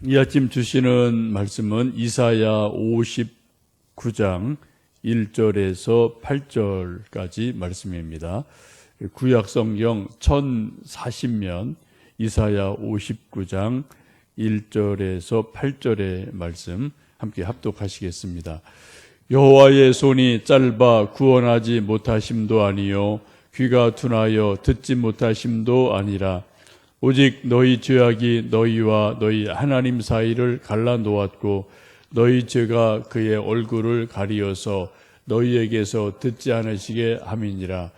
이 아침 주시는 말씀은 이사야 59장 1절에서 8절까지 말씀입니다. 구약 성경 1040면 이사야 59장 1절에서 8절의 말씀 함께 합독하시겠습니다. 여호와의 손이 짧아 구원하지 못하심도 아니요 귀가 둔하여 듣지 못하심도 아니라 오직 너희 죄악이 너희와 너희 하나님 사이를 갈라 놓았고 너희 죄가 그의 얼굴을 가리어서 너희에게서 듣지 않으시게 함이니라.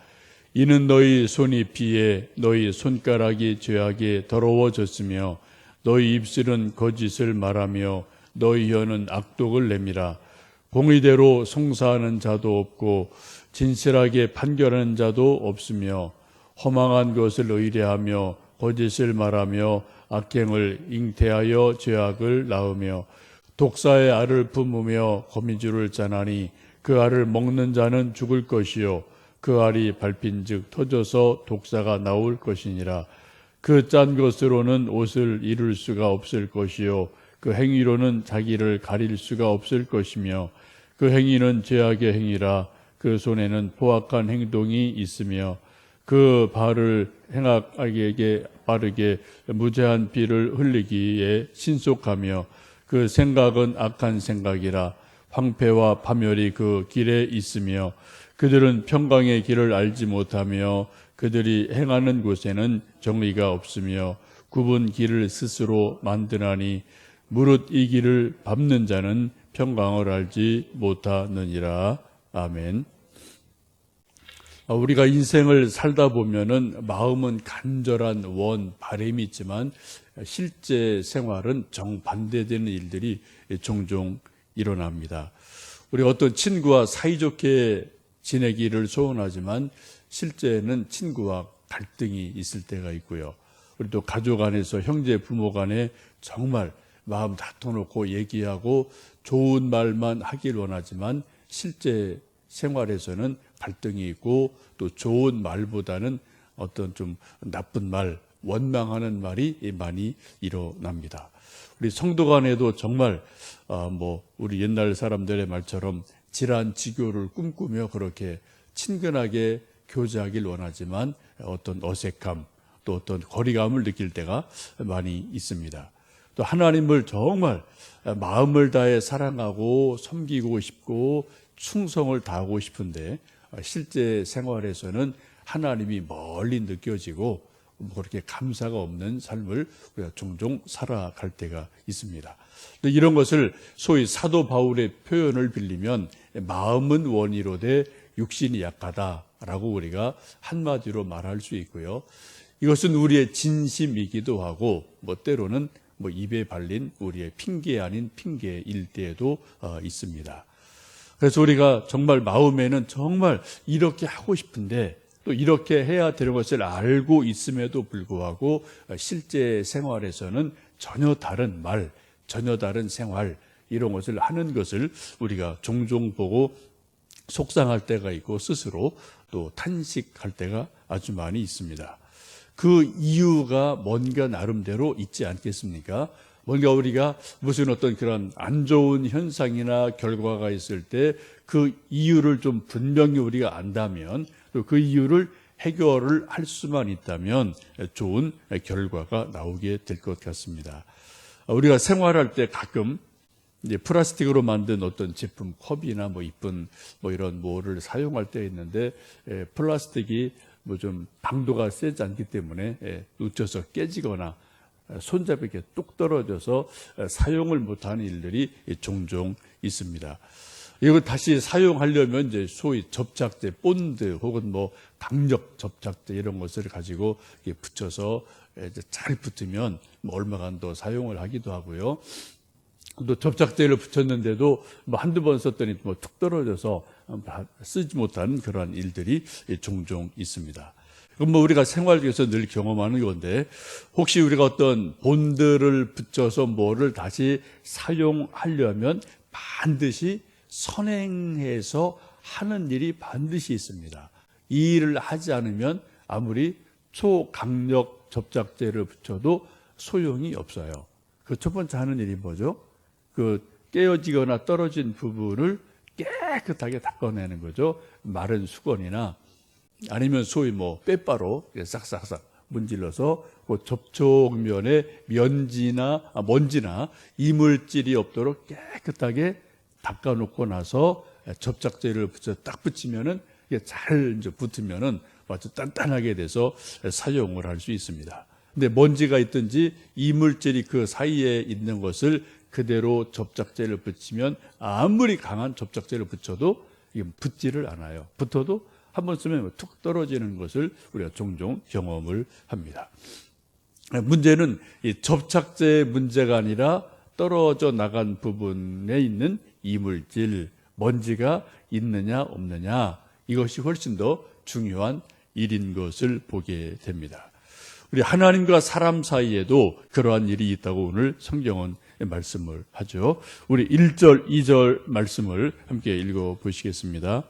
이는 너희 손이 피해 너희 손가락이 죄악에 더러워졌으며 너희 입술은 거짓을 말하며 너희 혀는 악독을 내밀어 공의대로 송사하는 자도 없고 진실하게 판결하는 자도 없으며 허망한 것을 의뢰하며 거짓을 말하며 악행을 잉태하여 죄악을 낳으며 독사의 알을 품으며 거미줄을 짜나니 그 알을 먹는 자는 죽을 것이요 그 알이 밟힌즉 터져서 독사가 나올 것이니라. 그 짠 것으로는 옷을 이룰 수가 없을 것이요 그 행위로는 자기를 가릴 수가 없을 것이며 그 행위는 죄악의 행위라. 그 손에는 포악한 행동이 있으며 그 발을 행악에게 빠르게 무죄한 피를 흘리기에 신속하며 그 생각은 악한 생각이라. 황폐와 파멸이 그 길에 있으며 그들은 평강의 길을 알지 못하며 그들이 행하는 곳에는 정의가 없으며 굽은 길을 스스로 만드나니 무릇 이 길을 밟는 자는 평강을 알지 못하느니라. 아멘. 우리가 인생을 살다 보면은 마음은 간절한 바람이 있지만 실제 생활은 정반대되는 일들이 종종 일어납니다. 우리 어떤 친구와 사이좋게 지내기를 소원하지만 실제는 친구와 갈등이 있을 때가 있고요. 우리 또 가족 안에서 형제 부모 간에 정말 마음 다퉈놓고 얘기하고 좋은 말만 하길 원하지만 실제 생활에서는 갈등이 있고 또 좋은 말보다는 어떤 좀 나쁜 말, 원망하는 말이 많이 일어납니다. 우리 성도 간에도 정말 우리 옛날 사람들의 말처럼 질환지교를 꿈꾸며 그렇게 친근하게 교제하길 원하지만 어떤 어색함 또 어떤 거리감을 느낄 때가 많이 있습니다. 또 하나님을 정말 마음을 다해 사랑하고 섬기고 싶고 충성을 다하고 싶은데 실제 생활에서는 하나님이 멀리 느껴지고 그렇게 감사가 없는 삶을 우리가 종종 살아갈 때가 있습니다. 이런 것을 소위 사도 바울의 표현을 빌리면 마음은 원이로되 육신이 약하다라고 우리가 한마디로 말할 수 있고요. 이것은 우리의 진심이기도 하고 때로는 입에 발린 우리의 핑계 아닌 핑계일 때에도 있습니다. 그래서 우리가 정말 마음에는 정말 이렇게 하고 싶은데 또 이렇게 해야 되는 것을 알고 있음에도 불구하고 실제 생활에서는 전혀 다른 말, 전혀 다른 생활 이런 것을 하는 것을 우리가 종종 보고 속상할 때가 있고 스스로 또 탄식할 때가 아주 많이 있습니다. 그 이유가 뭔가 나름대로 있지 않겠습니까? 뭔가 우리가 무슨 어떤 그런 안 좋은 현상이나 결과가 있을 때 그 이유를 좀 분명히 우리가 안다면 또 그 이유를 해결을 할 수만 있다면 좋은 결과가 나오게 될 것 같습니다. 우리가 생활할 때 가끔 이제 플라스틱으로 만든 어떤 제품 컵이나 이쁜 이런 뭐를 사용할 때 있는데 플라스틱이 좀 강도가 세지 않기 때문에 놓쳐서 깨지거나 손잡이 이렇게 뚝 떨어져서 사용을 못하는 일들이 종종 있습니다. 이걸 다시 사용하려면 이제 소위 접착제, 본드 혹은 강력 접착제 이런 것을 가지고 붙여서 이제 잘 붙으면 얼마간 더 사용을 하기도 하고요. 또 접착제를 붙였는데도 한두 번 썼더니 툭 떨어져서 쓰지 못하는 그러한 일들이 종종 있습니다. 그럼 우리가 생활 중에서 늘 경험하는 건데 혹시 우리가 어떤 본드를 붙여서 뭐를 다시 사용하려면 반드시 선행해서 하는 일이 반드시 있습니다. 이 일을 하지 않으면 아무리 초강력 접착제를 붙여도 소용이 없어요. 그 첫 번째 하는 일이 뭐죠? 그 깨어지거나 떨어진 부분을 깨끗하게 닦아내는 거죠. 마른 수건이나 아니면 소위 뭐 빼바로 싹싹싹 문질러서 그 접촉면에 먼지나 이물질이 없도록 깨끗하게 닦아놓고 나서 접착제를 딱 붙이면은 이게 잘 이제 붙으면은 아주 단단하게 돼서 사용을 할 수 있습니다. 근데 먼지가 있든지 이물질이 그 사이에 있는 것을 그대로 접착제를 붙이면 아무리 강한 접착제를 붙여도 이게 붙지를 않아요. 붙어도 한번 쓰면 툭 떨어지는 것을 우리가 종종 경험을 합니다. 문제는 이 접착제의 문제가 아니라 떨어져 나간 부분에 있는 이물질, 먼지가 있느냐 없느냐, 이것이 훨씬 더 중요한 일인 것을 보게 됩니다. 우리 하나님과 사람 사이에도 그러한 일이 있다고 오늘 성경은 말씀을 하죠. 우리 1절, 2절 말씀을 함께 읽어보시겠습니다.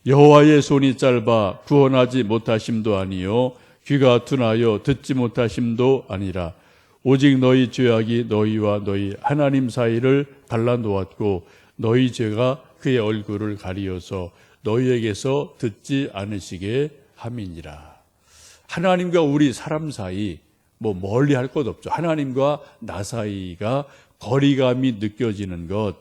여호와의 손이 짧아 구원하지 못하심도 아니요 귀가 둔하여 듣지 못하심도 아니라 오직 너희 죄악이 너희와 너희 하나님 사이를 갈라놓았고 너희 죄가 그의 얼굴을 가리어서 너희에게서 듣지 않으시게 함이니라. 하나님과 우리 사람 사이 뭐 멀리 할 것 없죠. 하나님과 나 사이가 거리감이 느껴지는 것,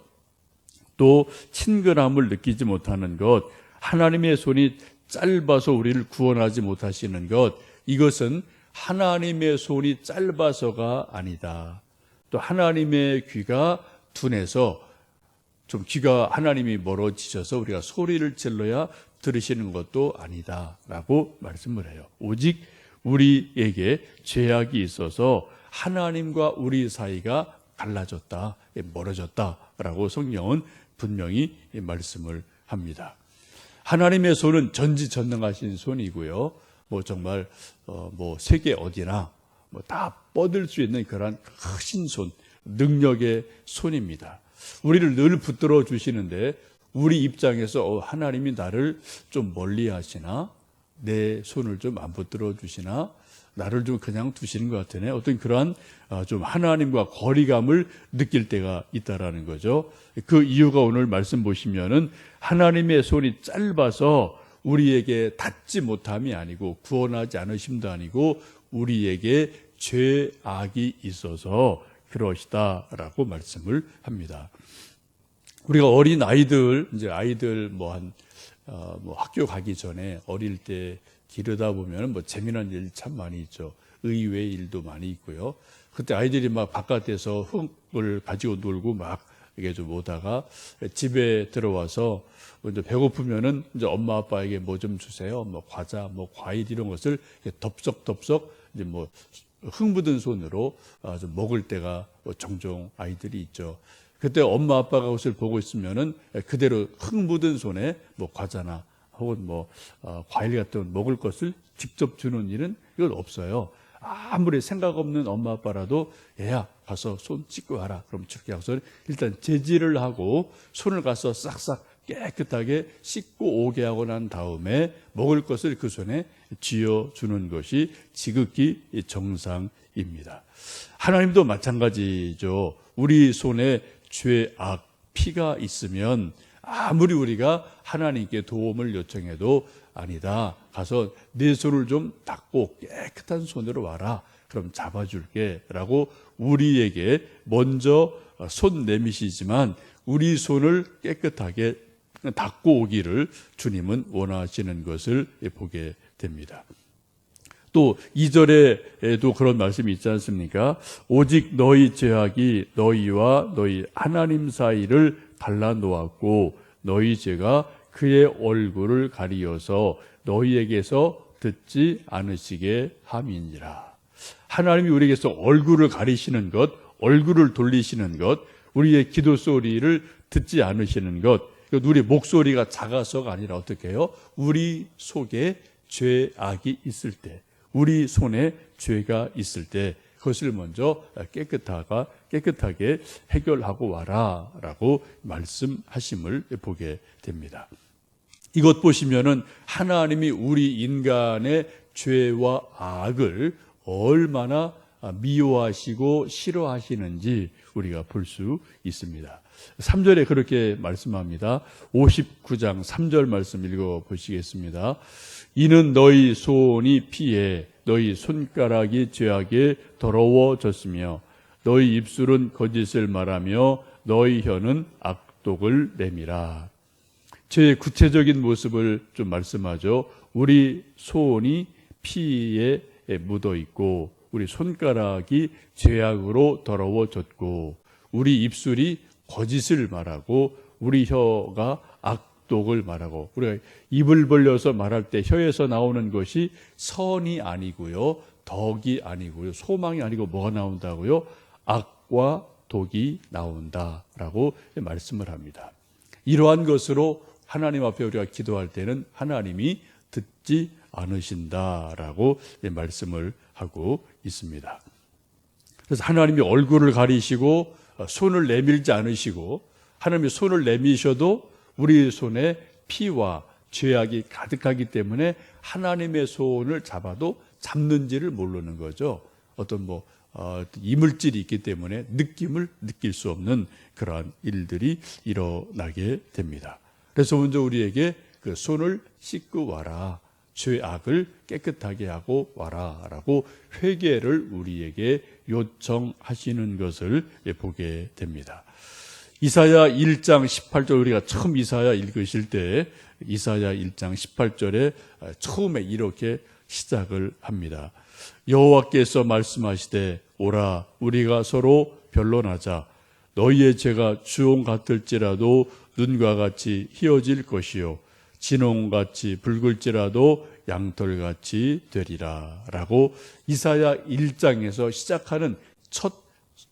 또 친근함을 느끼지 못하는 것, 하나님의 손이 짧아서 우리를 구원하지 못하시는 것, 이것은 하나님의 손이 짧아서가 아니다. 또 하나님의 귀가 둔해서 좀 귀가 하나님이 멀어지셔서 우리가 소리를 질러야 들으시는 것도 아니다라고 말씀을 해요. 오직 우리에게 죄악이 있어서 하나님과 우리 사이가 갈라졌다, 멀어졌다라고 성경은 분명히 말씀을 합니다. 하나님의 손은 전지전능하신 손이고요. 뭐 정말 뭐 세계 어디나 뭐 다 뻗을 수 있는 그러한 크신 손, 능력의 손입니다. 우리를 늘 붙들어 주시는데 우리 입장에서 하나님이 나를 좀 멀리 하시나? 내 손을 좀 안 붙들어 주시나? 나를 좀 그냥 두시는 것 같으네. 어떤 그러한 좀 하나님과 거리감을 느낄 때가 있다라는 거죠. 그 이유가 오늘 말씀 보시면은 하나님의 손이 짧아서 우리에게 닿지 못함이 아니고 구원하지 않으심도 아니고 우리에게 죄악이 있어서 그러시다라고 말씀을 합니다. 우리가 어린 아이들, 이제 아이들 뭐 학교 가기 전에 어릴 때 기르다 보면 뭐 재미난 일 참 많이 있죠. 의외의 일도 많이 있고요. 그때 아이들이 막 바깥에서 흙을 가지고 놀고 막 이게 좀 오다가 집에 들어와서 이제 배고프면은 이제 엄마 아빠에게 뭐 좀 주세요. 뭐 과자, 뭐 과일 이런 것을 덥석덥석 이제 뭐 흙 묻은 손으로 좀 먹을 때가 종종 아이들이 있죠. 그때 엄마 아빠가 그것을 보고 있으면은 그대로 흙 묻은 손에 뭐 과자나 혹은 뭐 과일 같은 먹을 것을 직접 주는 일은 이건 없어요. 아무리 생각 없는 엄마 아빠라도 얘야 가서 손 씻고 와라. 그럼 저렇게 하고서 일단 제지를 하고 손을 가서 싹싹 깨끗하게 씻고 오게 하고 난 다음에 먹을 것을 그 손에 쥐어주는 것이 지극히 정상입니다. 하나님도 마찬가지죠. 우리 손에 죄악, 피가 있으면 아무리 우리가 하나님께 도움을 요청해도 아니다. 가서 내 손을 좀 닦고 깨끗한 손으로 와라. 그럼 잡아줄게. 라고 우리에게 먼저 손 내미시지만 우리 손을 깨끗하게 닦고 오기를 주님은 원하시는 것을 보게 됩니다. 또 2절에도 그런 말씀이 있지 않습니까? 오직 너희 죄악이 너희와 너희 하나님 사이를 갈라놓았고 너희 죄가 그의 얼굴을 가리어서 너희에게서 듣지 않으시게 함이니라. 하나님이 우리에게서 얼굴을 가리시는 것, 얼굴을 돌리시는 것, 우리의 기도 소리를 듣지 않으시는 것, 우리 목소리가 작아서가 아니라 어떻게 해요? 우리 속에 죄악이 있을 때, 우리 손에 죄가 있을 때 그것을 먼저 깨끗하게 해결하고 와라 라고 말씀하심을 보게 됩니다. 이것 보시면은 하나님이 우리 인간의 죄와 악을 얼마나 미워하시고 싫어하시는지 우리가 볼 수 있습니다. 3절에 그렇게 말씀합니다. 59장 3절 말씀 읽어보시겠습니다. 이는 너희 손이 피해 너희 손가락이 죄악에 더러워졌으며 너희 입술은 거짓을 말하며 너희 혀는 악독을 내밀어. 제 구체적인 모습을 좀 말씀하죠. 우리 손이 피에 묻어 있고 우리 손가락이 죄악으로 더러워졌고 우리 입술이 거짓을 말하고 우리 혀가 악독을 말하고 우리가 입을 벌려서 말할 때 혀에서 나오는 것이 선이 아니고요. 덕이 아니고요. 소망이 아니고 뭐가 나온다고요? 악과 독이 나온다라고 말씀을 합니다. 이러한 것으로 하나님 앞에 우리가 기도할 때는 하나님이 듣지 않으신다라고 말씀을 하고 있습니다. 그래서 하나님이 얼굴을 가리시고 손을 내밀지 않으시고 하나님이 손을 내미셔도 우리 손에 피와 죄악이 가득하기 때문에 하나님의 손을 잡아도 잡는지를 모르는 거죠. 어떤 이물질이 있기 때문에 느낌을 느낄 수 없는 그러한 일들이 일어나게 됩니다. 그래서 먼저 우리에게 그 손을 씻고 와라. 죄악을 깨끗하게 하고 와라 라고 회개를 우리에게 요청하시는 것을 보게 됩니다. 이사야 1장 18절 우리가 처음 이사야 읽으실 때 이사야 1장 18절에 처음에 이렇게 시작을 합니다. 여호와께서 말씀하시되 오라 우리가 서로 변론하자. 너희의 죄가 주홍 같을지라도 눈과 같이 희어질 것이요 진홍같이 붉을지라도 양털같이 되리라 라고 이사야 1장에서 시작하는 첫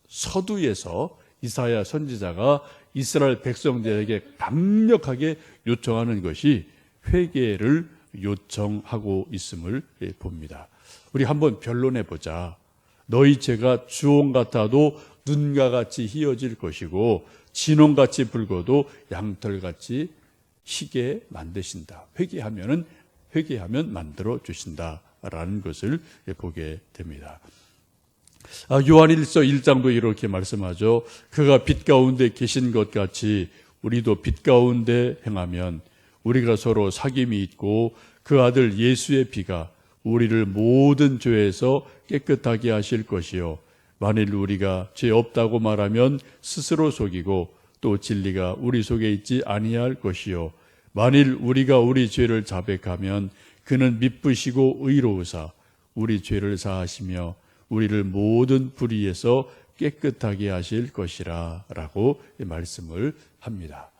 서두에서 이사야 선지자가 이스라엘 백성들에게 강력하게 요청하는 것이 회개를 요청하고 있음을 봅니다. 우리 한번 변론해 보자. 너희 죄가 주홍 같아도 눈과 같이 희어질 것이고 진홍같이 붉어도 양털같이 희게 만드신다. 회개하면 만들어 주신다라는 것을 보게 됩니다. 요한일서 1장도 이렇게 말씀하죠. 그가 빛 가운데 계신 것 같이 우리도 빛 가운데 행하면 우리가 서로 사귐이 있고 그 아들 예수의 피가 우리를 모든 죄에서 깨끗하게 하실 것이요 만일 우리가 죄 없다고 말하면 스스로 속이고 또 진리가 우리 속에 있지 아니할 것이요 만일 우리가 우리 죄를 자백하면 그는 미쁘시고 의로우사 우리 죄를 사하시며 우리를 모든 불의에서 깨끗하게 하실 것이라 라고 말씀을 합니다.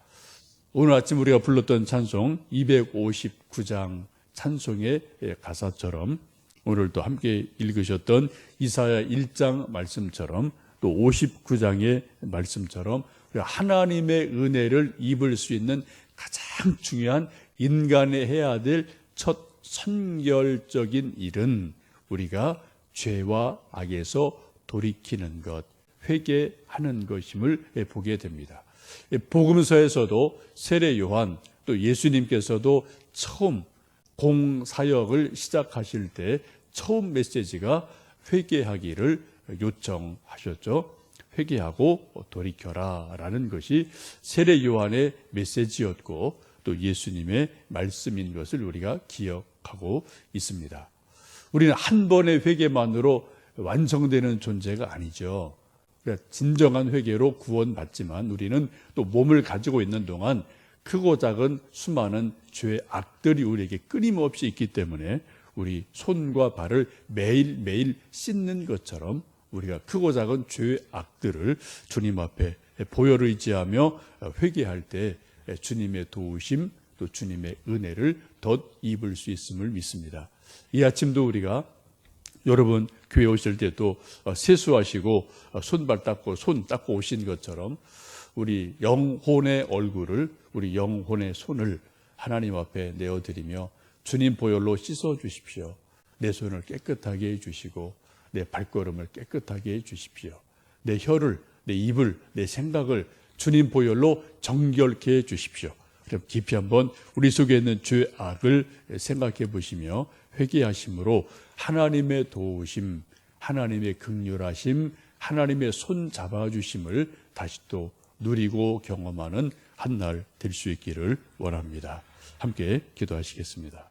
오늘 아침 우리가 불렀던 찬송 259장 찬송의 가사처럼 오늘도 함께 읽으셨던 이사야 1장 말씀처럼 또 59장의 말씀처럼 하나님의 은혜를 입을 수 있는 가장 중요한 인간이 해야 될 첫 선결적인 일은 우리가 죄와 악에서 돌이키는 것, 회개하는 것임을 보게 됩니다. 복음서에서도 세례 요한 또 예수님께서도 처음 공사역을 시작하실 때 처음 메시지가 회개하기를 요청하셨죠. 회개하고 돌이켜라 라는 것이 세례 요한의 메시지였고 또 예수님의 말씀인 것을 우리가 기억하고 있습니다. 우리는 한 번의 회개만으로 완성되는 존재가 아니죠. 진정한 회개로 구원받지만 우리는 또 몸을 가지고 있는 동안 크고 작은 수많은 죄의 악들이 우리에게 끊임없이 있기 때문에 우리 손과 발을 매일매일 씻는 것처럼 우리가 크고 작은 죄의 악들을 주님 앞에 보혈을 의지하며 회개할 때 주님의 도우심 또 주님의 은혜를 덧 입을 수 있음을 믿습니다. 이 아침도 우리가 여러분 교회 오실 때도 세수하시고 손발 닦고 손 닦고 오신 것처럼 우리 영혼의 얼굴을 우리 영혼의 손을 하나님 앞에 내어드리며 주님 보혈로 씻어 주십시오. 내 손을 깨끗하게 해주시고 내 발걸음을 깨끗하게 해주십시오. 내 혀를 내 입을 내 생각을 주님 보혈로 정결케 해주십시오. 그럼 깊이 한번 우리 속에 있는 죄악을 생각해 보시며 회개하심으로 하나님의 도우심 하나님의 긍휼하심, 하나님의 손 잡아주심을 다시 또 누리고 경험하는 한 날 될 수 있기를 원합니다. 함께 기도하시겠습니다.